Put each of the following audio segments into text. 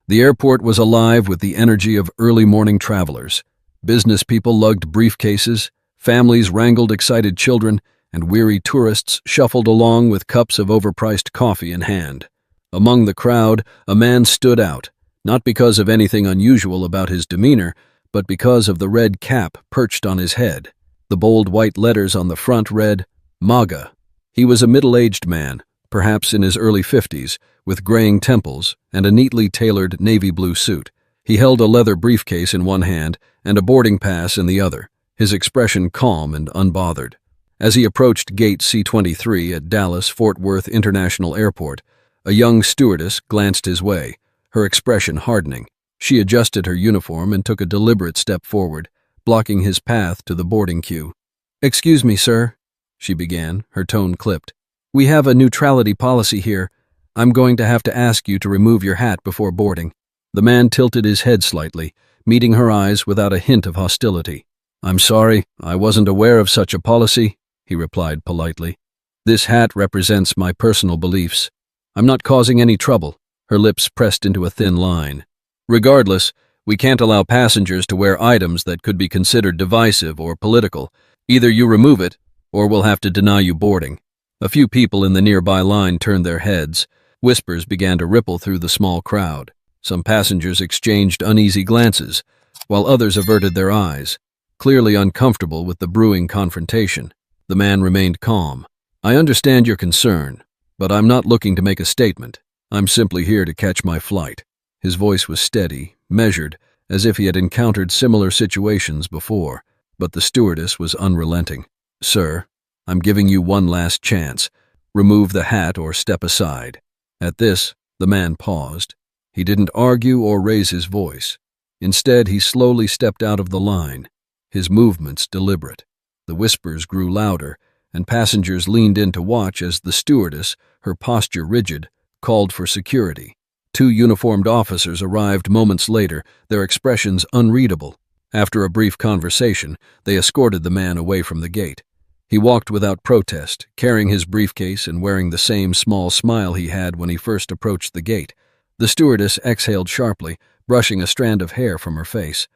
The airport was alive with the energy of early morning travelers. Business people lugged briefcases, families wrangled excited children, and weary tourists shuffled along with cups of overpriced coffee in hand. Among the crowd, a man stood out, not because of anything unusual about his demeanor, but because of the red cap perched on his head. The bold white letters on the front read, MAGA. He was a middle-aged man, perhaps in his early 50s, with graying temples and a neatly tailored navy blue suit. He held a leather briefcase in one hand and a boarding pass in the other, his expression calm and unbothered. As he approached Gate C-23 at Dallas-Fort Worth International Airport, a young stewardess glanced his way, her expression hardening. She adjusted her uniform and took a deliberate step forward, blocking his path to the boarding queue. "Excuse me, sir," she began, her tone clipped. "We have a neutrality policy here. I'm going to have to ask you to remove your hat before boarding." The man tilted his head slightly, meeting her eyes without a hint of hostility. "I'm sorry, I wasn't aware of such a policy," he replied politely. "This hat represents my personal beliefs. I'm not causing any trouble." Her lips pressed into a thin line. "Regardless, we can't allow passengers to wear items that could be considered divisive or political. Either you remove it, or we'll have to deny you boarding." A few people in the nearby line turned their heads. Whispers began to ripple through the small crowd. Some passengers exchanged uneasy glances, while others averted their eyes, clearly uncomfortable with the brewing confrontation. The man remained calm. "I understand your concern, but I'm not looking to make a statement. I'm simply here to catch my flight." His voice was steady, measured, as if he had encountered similar situations before, but the stewardess was unrelenting. "Sir, I'm giving you one last chance. Remove the hat or step aside." At this, the man paused. He didn't argue or raise his voice. Instead, he slowly stepped out of the line, his movements deliberate. The whispers grew louder, and passengers leaned in to watch as the stewardess, her posture rigid, called for security. 2 uniformed officers arrived moments later, their expressions unreadable. After a brief conversation, they escorted the man away from the gate. He walked without protest, carrying his briefcase and wearing the same small smile he had when he first approached the gate. The stewardess exhaled sharply, brushing a strand of hair from her face.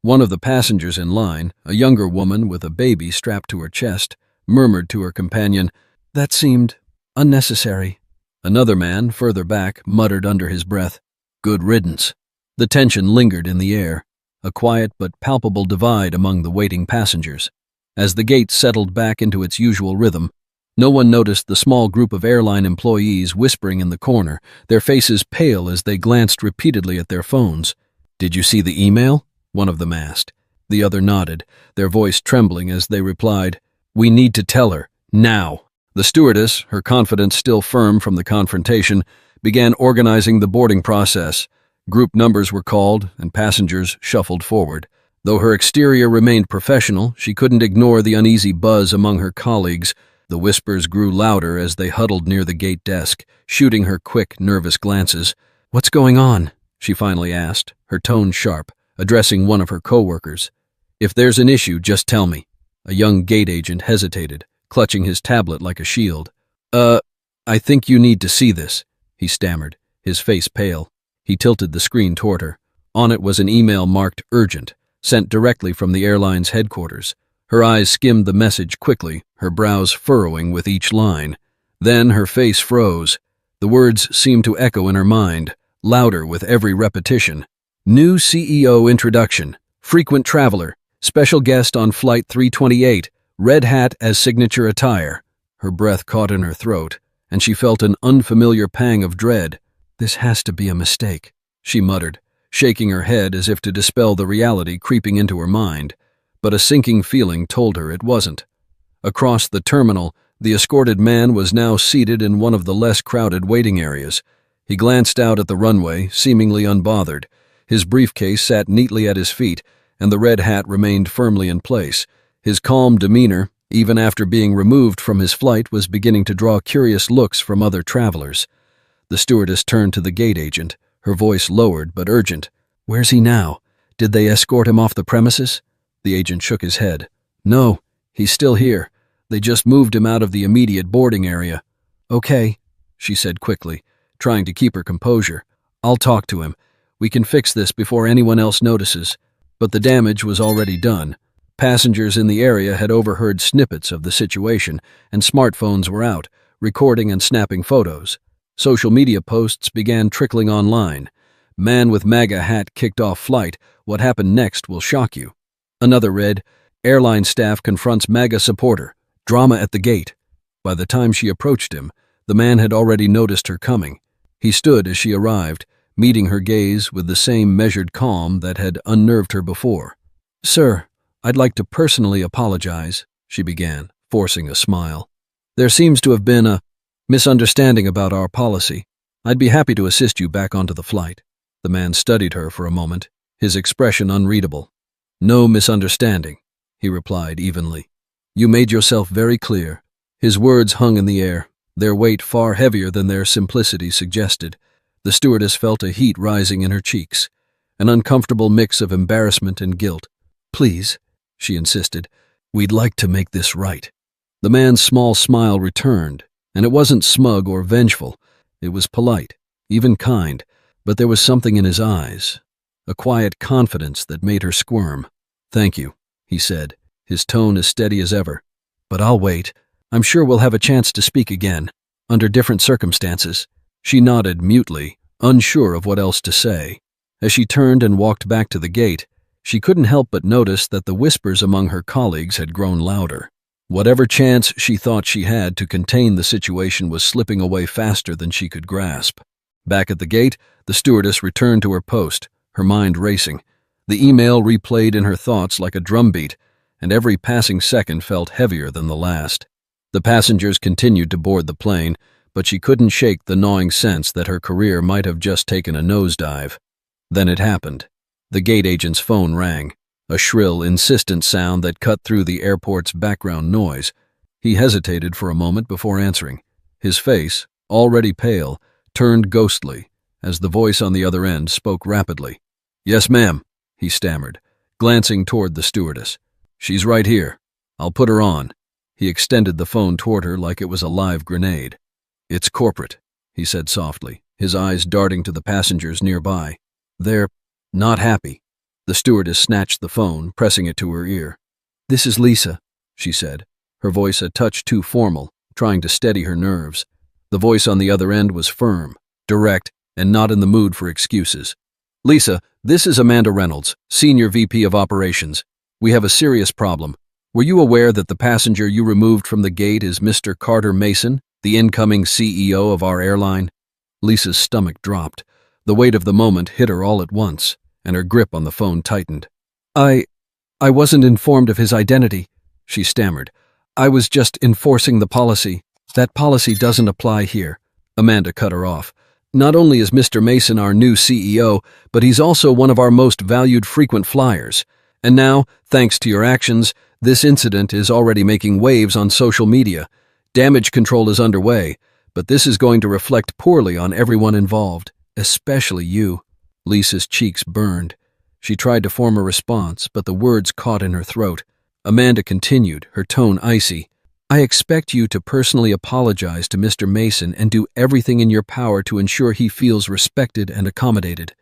One of the passengers in line, a younger woman with a baby strapped to her chest, murmured to her companion, "That seemed unnecessary." Another man, further back, muttered under his breath, "Good riddance." The tension lingered in the air, a quiet but palpable divide among the waiting passengers. As the gate settled back into its usual rhythm, no one noticed the small group of airline employees whispering in the corner, their faces pale as they glanced repeatedly at their phones. "Did you see the email?" one of them asked. The other nodded, their voice trembling as they replied, "We need to tell her, now." The stewardess, her confidence still firm from the confrontation, began organizing the boarding process. Group numbers were called, and passengers shuffled forward. Though her exterior remained professional, she couldn't ignore the uneasy buzz among her colleagues. The whispers grew louder as they huddled near the gate desk, shooting her quick, nervous glances. "What's going on?" she finally asked, her tone sharp, addressing one of her co-workers. "If there's an issue, just tell me." A young gate agent hesitated, clutching his tablet like a shield. I think you need to see this," he stammered, his face pale. He tilted the screen toward her. On it was an email marked urgent, sent directly from the airline's headquarters. Her eyes skimmed the message quickly, her brows furrowing with each line. Then her face froze. The words seemed to echo in her mind, louder with every repetition. "New CEO introduction. Frequent traveler. Special guest on Flight 328. Red hat as signature attire." Her breath caught in her throat, and she felt an unfamiliar pang of dread. "This has to be a mistake," she muttered, shaking her head as if to dispel the reality creeping into her mind. But a sinking feeling told her it wasn't. Across the terminal, the escorted man was now seated in one of the less crowded waiting areas. He glanced out at the runway, seemingly unbothered. His briefcase sat neatly at his feet, and the red hat remained firmly in place. His calm demeanor, even after being removed from his flight, was beginning to draw curious looks from other travelers. The stewardess turned to the gate agent, her voice lowered but urgent. "Where's he now? Did they escort him off the premises?" The agent shook his head. "No, he's still here. They just moved him out of the immediate boarding area." "Okay," she said quickly, trying to keep her composure. "I'll talk to him. We can fix this before anyone else notices. But the damage was already done. Passengers in the area had overheard snippets of the situation, and smartphones were out, recording and snapping photos. Social media posts began trickling online. Man with MAGA hat kicked off flight. What happened next will shock you. Another read, airline staff confronts MAGA supporter. Drama at the gate. By the time she approached him, the man had already noticed her coming. He stood as she arrived, meeting her gaze with the same measured calm that had unnerved her before. "Sir, I'd like to personally apologize," she began, forcing a smile. "There seems to have been a misunderstanding about our policy. I'd be happy to assist you back onto the flight." The man studied her for a moment, his expression unreadable. "No misunderstanding," he replied evenly. "You made yourself very clear." His words hung in the air, their weight far heavier than their simplicity suggested. The stewardess felt a heat rising in her cheeks, an uncomfortable mix of embarrassment and guilt. "Please," she insisted, "we'd like to make this right." The man's small smile returned, and it wasn't smug or vengeful. It was polite, even kind, but there was something in his eyes, a quiet confidence that made her squirm. "Thank you," he said, his tone as steady as ever. "But I'll wait. I'm sure we'll have a chance to speak again, under different circumstances." She nodded mutely, unsure of what else to say. As she turned and walked back to the gate, she couldn't help but notice that the whispers among her colleagues had grown louder. Whatever chance she thought she had to contain the situation was slipping away faster than she could grasp. Back at the gate, the stewardess returned to her post, her mind racing. The email replayed in her thoughts like a drumbeat, and every passing second felt heavier than the last. The passengers continued to board the plane, but she couldn't shake the gnawing sense that her career might have just taken a nosedive. Then it happened. The gate agent's phone rang, a shrill, insistent sound that cut through the airport's background noise. He hesitated for a moment before answering. His face, already pale, turned ghostly as the voice on the other end spoke rapidly. "Yes, ma'am," he stammered, glancing toward the stewardess. "She's right here. I'll put her on." He extended the phone toward her like it was a live grenade. "It's corporate," he said softly, his eyes darting to the passengers nearby. "They're not happy." The stewardess snatched the phone, pressing it to her ear. "This is Lisa," she said, her voice a touch too formal, trying to steady her nerves. The voice on the other end was firm, direct, and not in the mood for excuses. "Lisa, this is Amanda Reynolds, Senior VP of Operations. We have a serious problem. Were you aware that the passenger you removed from the gate is Mr. Carter Mason, the incoming CEO of our airline?" Lisa's stomach dropped. The weight of the moment hit her all at once, and her grip on the phone tightened. I wasn't informed of his identity," she stammered. "I was just enforcing the policy. That policy doesn't apply here." Amanda cut her off. "Not only is Mr. Mason our new CEO, but he's also one of our most valued frequent flyers. And now, thanks to your actions, this incident is already making waves on social media. Damage control is underway, but this is going to reflect poorly on everyone involved, especially you." Lisa's cheeks burned. She tried to form a response, but the words caught in her throat. Amanda continued, her tone icy. "I expect you to personally apologize to Mr. Mason and do everything in your power to ensure he feels respected and accommodated.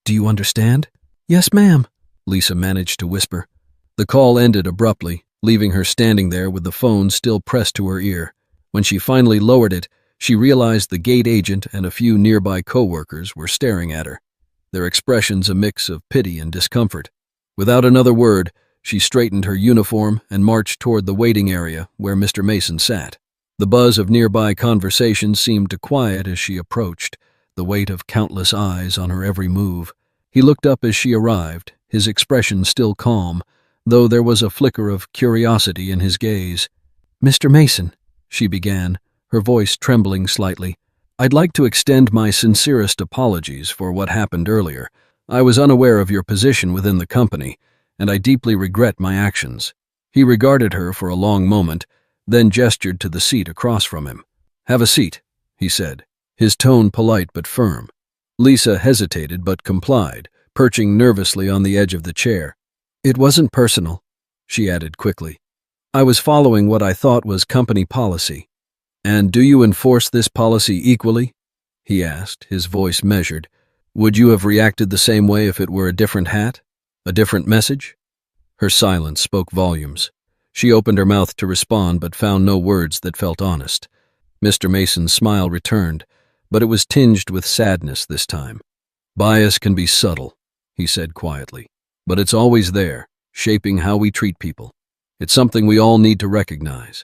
Do you understand?" "Yes, ma'am," Lisa managed to whisper. The call ended abruptly, leaving her standing there with the phone still pressed to her ear. When she finally lowered it, she realized the gate agent and a few nearby co-workers were staring at her, their expressions a mix of pity and discomfort. Without another word, she straightened her uniform and marched toward the waiting area where Mr. Mason sat. The buzz of nearby conversation seemed to quiet as she approached, the weight of countless eyes on her every move. He looked up as she arrived, his expression still calm, though there was a flicker of curiosity in his gaze. "Mr. Mason," she began, her voice trembling slightly, "I'd like to extend my sincerest apologies for what happened earlier. I was unaware of your position within the company, and I deeply regret my actions." He regarded her for a long moment, then gestured to the seat across from him. "Have a seat," he said, his tone polite but firm. Lisa hesitated but complied, perching nervously on the edge of the chair. "It wasn't personal," she added quickly. "I was following what I thought was company policy." "And do you enforce this policy equally?" he asked, his voice measured. Would you have reacted the same way if it were a different hat? A different message? Her silence spoke volumes. She opened her mouth to respond but found no words that felt honest. Mr. Mason's smile returned, but it was tinged with sadness this time. Bias can be subtle, he said quietly, but it's always there, shaping how we treat people. It's something we all need to recognize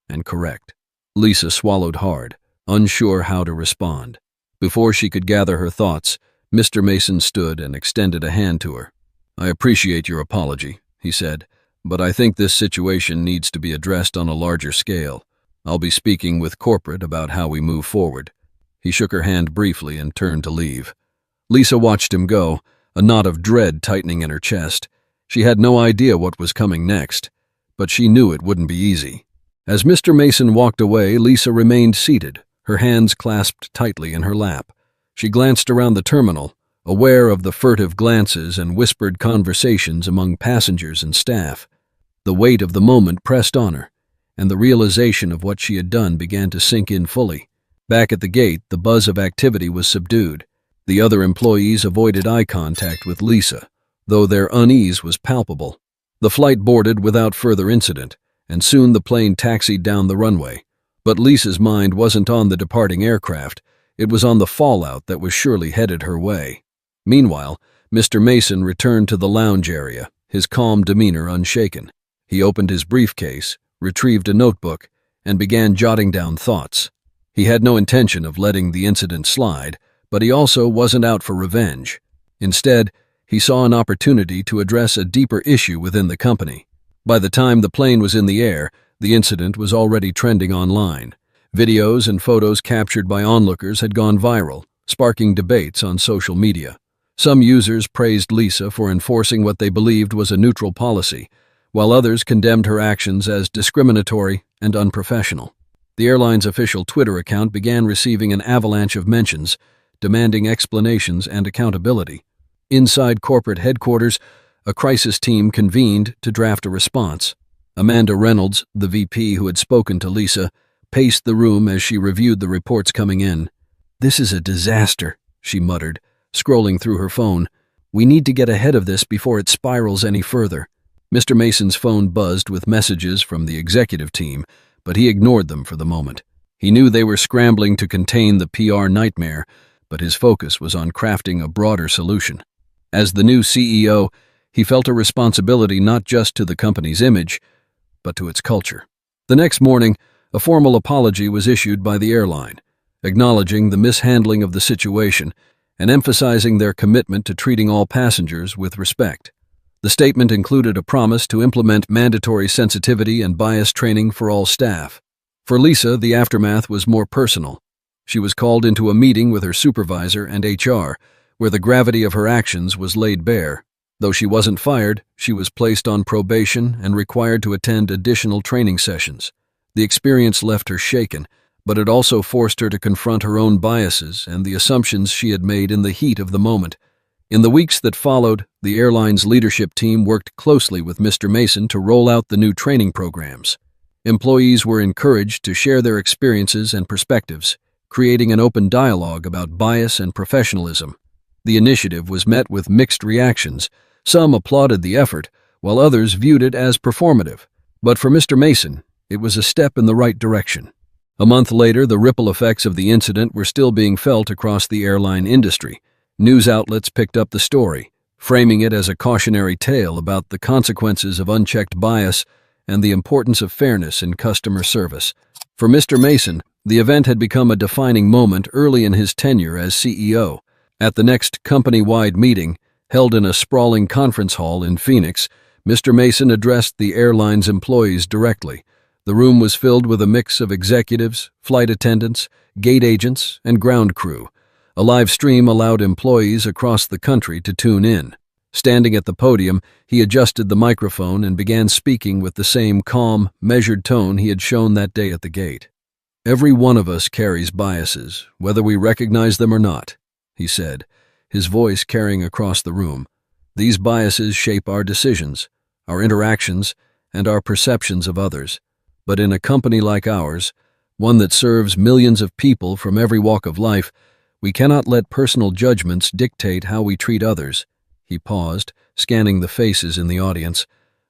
and correct. Lisa swallowed hard, unsure how to respond. Before she could gather her thoughts, Mr. Mason stood and extended a hand to her. I appreciate your apology, he said, but I think this situation needs to be addressed on a larger scale. I'll be speaking with corporate about how we move forward. He shook her hand briefly and turned to leave. Lisa watched him go, a knot of dread tightening in her chest. She had no idea what was coming next, but she knew it wouldn't be easy. As Mr. Mason walked away, Lisa remained seated, her hands clasped tightly in her lap. She glanced around the terminal, aware of the furtive glances and whispered conversations among passengers and staff. The weight of the moment pressed on her, and the realization of what she had done began to sink in fully. Back at the gate, the buzz of activity was subdued. The other employees avoided eye contact with Lisa, though their unease was palpable. The flight boarded without further incident, and soon the plane taxied down the runway. But Lisa's mind wasn't on the departing aircraft. It was on the fallout that was surely headed her way. Meanwhile, Mr. Mason returned to the lounge area, his calm demeanor unshaken. He opened his briefcase, retrieved a notebook, and began jotting down thoughts. He had no intention of letting the incident slide, but he also wasn't out for revenge. Instead, he saw an opportunity to address a deeper issue within the company. By the time the plane was in the air, the incident was already trending online. Videos and photos captured by onlookers had gone viral, sparking debates on social media. Some users praised Lisa for enforcing what they believed was a neutral policy, while others condemned her actions as discriminatory and unprofessional. The airline's official Twitter account began receiving an avalanche of mentions, demanding explanations and accountability. Inside corporate headquarters, a crisis team convened to draft a response. Amanda Reynolds, the VP who had spoken to Lisa, paced the room as she reviewed the reports coming in. "This is a disaster," she muttered, scrolling through her phone. "We need to get ahead of this before it spirals any further." Mr. Mason's phone buzzed with messages from the executive team, but he ignored them for the moment. He knew they were scrambling to contain the PR nightmare, but his focus was on crafting a broader solution. As the new CEO, he felt a responsibility not just to the company's image, but to its culture. The next morning, a formal apology was issued by the airline, acknowledging the mishandling of the situation and emphasizing their commitment to treating all passengers with respect. The statement included a promise to implement mandatory sensitivity and bias training for all staff. For Lisa, the aftermath was more personal. She was called into a meeting with her supervisor and HR, where the gravity of her actions was laid bare. Though she wasn't fired, she was placed on probation and required to attend additional training sessions. The experience left her shaken, but it also forced her to confront her own biases and the assumptions she had made in the heat of the moment. In the weeks that followed, the airline's leadership team worked closely with Mr. Mason to roll out the new training programs. Employees were encouraged to share their experiences and perspectives, creating an open dialogue about bias and professionalism. The initiative was met with mixed reactions. Some applauded the effort, while others viewed it as performative. But for Mr. Mason, it was a step in the right direction. A month later, the ripple effects of the incident were still being felt across the airline industry. News outlets picked up the story, framing it as a cautionary tale about the consequences of unchecked bias and the importance of fairness in customer service. For Mr. Mason, the event had become a defining moment early in his tenure as CEO. At the next company-wide meeting, held in a sprawling conference hall in Phoenix, Mr. Mason addressed the airline's employees directly. The room was filled with a mix of executives, flight attendants, gate agents, and ground crew. A live stream allowed employees across the country to tune in. Standing at the podium, he adjusted the microphone and began speaking with the same calm, measured tone he had shown that day at the gate. "Every one of us carries biases, whether we recognize them or not," he said, his voice carrying across the room. "These biases shape our decisions, our interactions, and our perceptions of others. But in a company like ours, one that serves millions of people from every walk of life, We cannot let personal judgments dictate how we treat others. He paused, scanning the faces in the audience.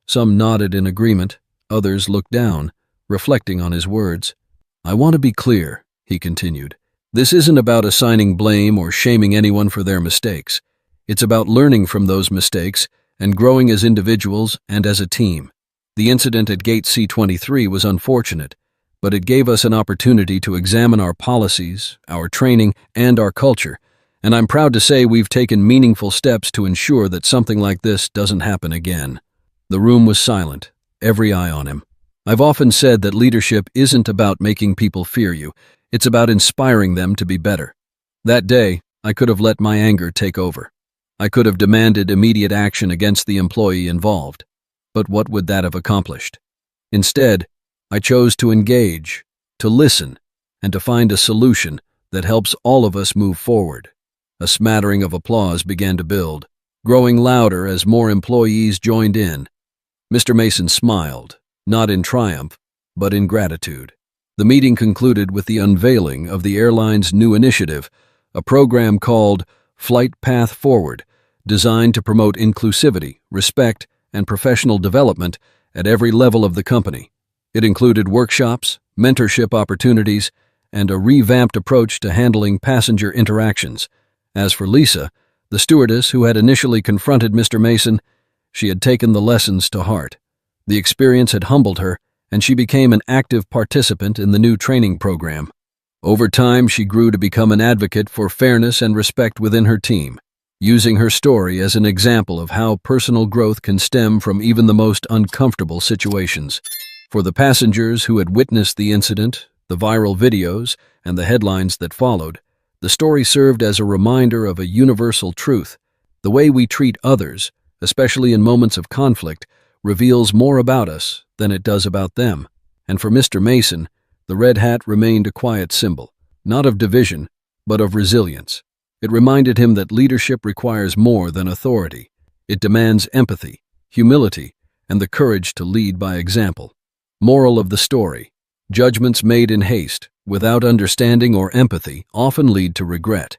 Some nodded in agreement, others looked down, reflecting on his words. I want to be clear, he continued. This isn't about assigning blame or shaming anyone for their mistakes. It's about learning from those mistakes and growing as individuals and as a team. The incident at Gate C-23 was unfortunate, but it gave us an opportunity to examine our policies, our training, and our culture, and I'm proud to say we've taken meaningful steps to ensure that something like this doesn't happen again. The room was silent, every eye on him. I've often said that leadership isn't about making people fear you, it's about inspiring them to be better. That day, I could have let my anger take over. I could have demanded immediate action against the employee involved. But what would that have accomplished? Instead, I chose to engage, to listen, and to find a solution that helps all of us move forward. A smattering of applause began to build, growing louder as more employees joined in. Mr. Mason smiled, not in triumph, but in gratitude. The meeting concluded with the unveiling of the airline's new initiative, a program called Flight Path Forward, designed to promote inclusivity, respect, and professional development at every level of the company. It included workshops, mentorship opportunities, and a revamped approach to handling passenger interactions. As for Lisa, the stewardess who had initially confronted Mr. Mason, she had taken the lessons to heart. The experience had humbled her, and she became an active participant in the new training program. Over time, she grew to become an advocate for fairness and respect within her team, using her story as an example of how personal growth can stem from even the most uncomfortable situations. For the passengers who had witnessed the incident, the viral videos, and the headlines that followed, the story served as a reminder of a universal truth. The way we treat others, especially in moments of conflict, reveals more about us than it does about them. And for Mr. Mason, the red hat remained a quiet symbol, not of division, but of resilience. It reminded him that leadership requires more than authority. It demands empathy, humility, and the courage to lead by example. Moral of the story: judgments made in haste, without understanding or empathy, often lead to regret.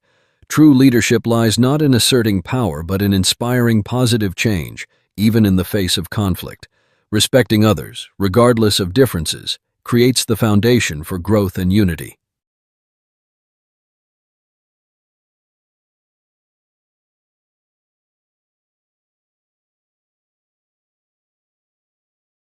True leadership lies not in asserting power, but in inspiring positive change, even in the face of conflict. Respecting others, regardless of differences, creates the foundation for growth and unity.